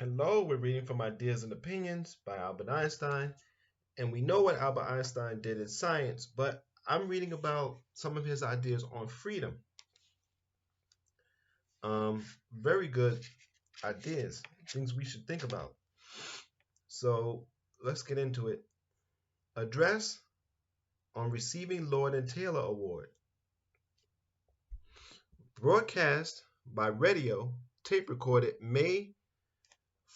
Hello, we're reading from Ideas and Opinions by Albert Einstein, and we know what Albert Einstein did in science, but I'm reading about some of his ideas on freedom. Very good ideas, things we should think about. So let's get into it. Address on receiving Lord and Taylor Award. Broadcast by radio, tape recorded May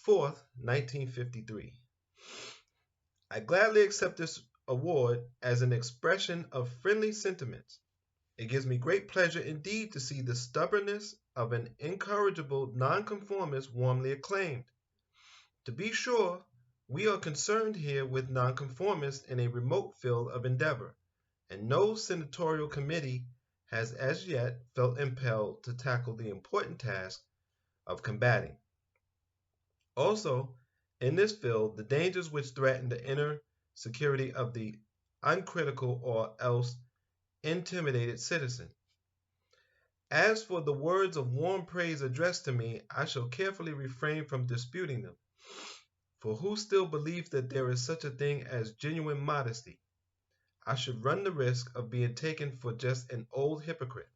4th, 1953. I gladly accept this award as an expression of friendly sentiments. It gives me great pleasure indeed to see the stubbornness of an incorrigible nonconformist warmly acclaimed. To be sure, we are concerned here with nonconformists in a remote field of endeavor, and no senatorial committee has as yet felt impelled to tackle the important task of combating. Also, in this field, the dangers which threaten the inner security of the uncritical or else intimidated citizen. As for the words of warm praise addressed to me, I shall carefully refrain from disputing them. For who still believes that there is such a thing as genuine modesty? I should run the risk of being taken for just an old hypocrite.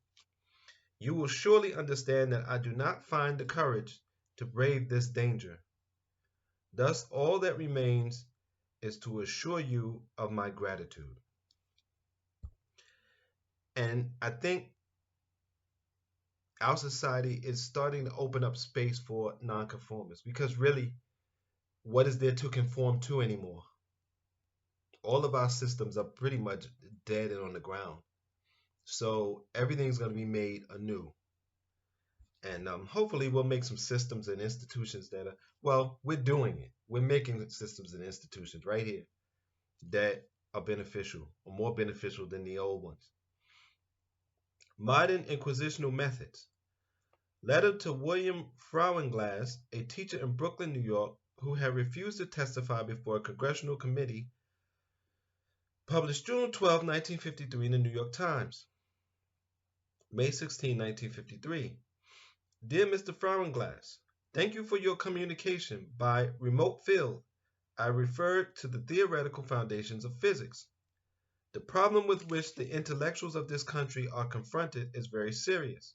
You will surely understand that I do not find the courage to brave this danger. Thus, all that remains is to assure you of my gratitude. And I think our society is starting to open up space for nonconformists because really, what is there to conform to anymore? All of our systems are pretty much dead and on the ground. So everything's going to be made anew. And hopefully we'll make some systems and institutions that are, well, we're doing it. We're making systems and institutions right here that are beneficial or more beneficial than the old ones. Modern inquisitional methods. Letter to William Frauenglass, a teacher in Brooklyn, New York, who had refused to testify before a congressional committee, published June 12, 1953 in the New York Times. May 16, 1953. Dear Mr. Frauenglass, thank you for your communication by remote field. I referred to the theoretical foundations of physics. The problem with which the intellectuals of this country are confronted is very serious.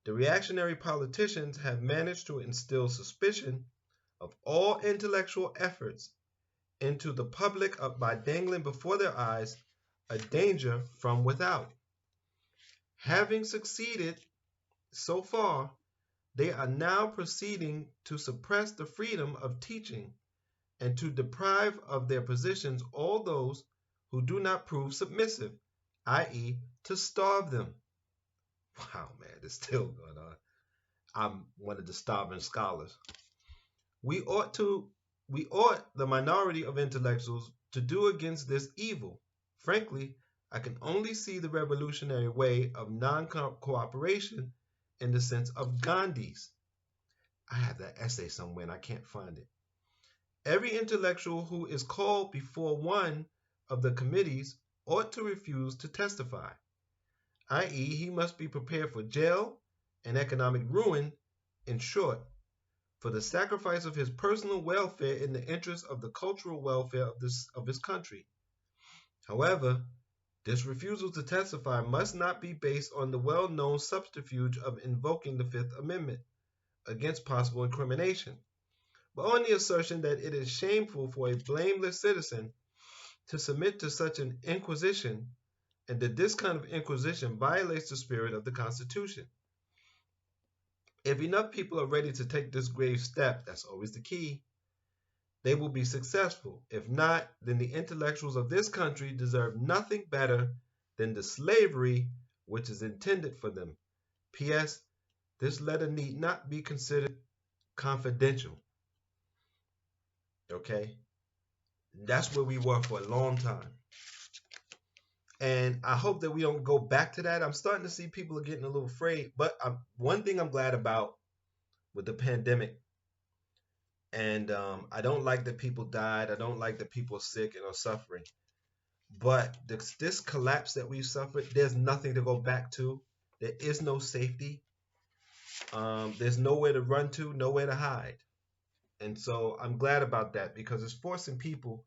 The reactionary politicians have managed to instill suspicion of all intellectual efforts into the public by dangling before their eyes a danger from without. Having succeeded so far, they are now proceeding to suppress the freedom of teaching and to deprive of their positions all those who do not prove submissive, i.e., to starve them. Wow, man, it's still going on. I'm one of the starving scholars. We ought the minority of intellectuals to do against this evil. Frankly, I can only see the revolutionary way of non-cooperation in the sense of Gandhi's. I have that essay somewhere and I can't find it. Every intellectual who is called before one of the committees ought to refuse to testify, i.e., he must be prepared for jail and economic ruin, in short, for the sacrifice of his personal welfare in the interest of the cultural welfare of his country. However, this refusal to testify must not be based on the well-known subterfuge of invoking the Fifth Amendment against possible incrimination, but on the assertion that it is shameful for a blameless citizen to submit to such an inquisition, and that this kind of inquisition violates the spirit of the Constitution. If enough people are ready to take this grave step, that's always the key, they will be successful. If not, then the intellectuals of this country deserve nothing better than the slavery which is intended for them. P.S. This letter need not be considered confidential. Okay? That's where we were for a long time. And I hope that we don't go back to that. I'm starting to see people are getting a little afraid. But one thing I'm glad about with the pandemic, and I don't like that people died. I don't like that people are sick and are suffering. But this collapse that we've suffered, there's nothing to go back to. There is no safety. There's nowhere to run to, nowhere to hide. And so I'm glad about that because it's forcing people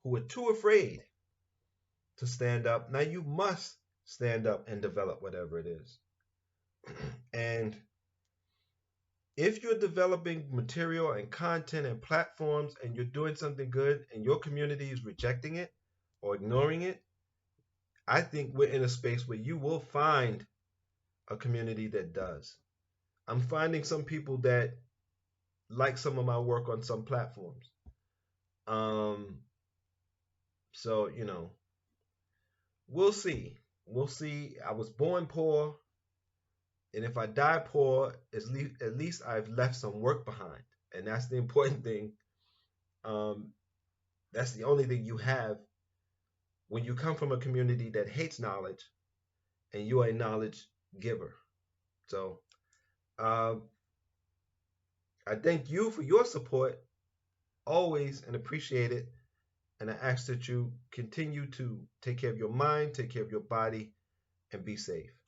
who are too afraid to stand up. Now you must stand up and develop whatever it is. And if you're developing material and content and platforms and you're doing something good and your community is rejecting it or ignoring it, I think we're in a space where you will find a community that does. I'm finding some people that like some of my work on some platforms. Um, so, we'll see. We'll see. I was born poor, and if I die poor, at least I've left some work behind, and that's the important thing. Um, that's the only thing you have when you come from a community that hates knowledge, and you are a knowledge giver. So, um, I thank you for your support always and appreciate it. And I ask that you continue to take care of your mind, take care of your body, and be safe.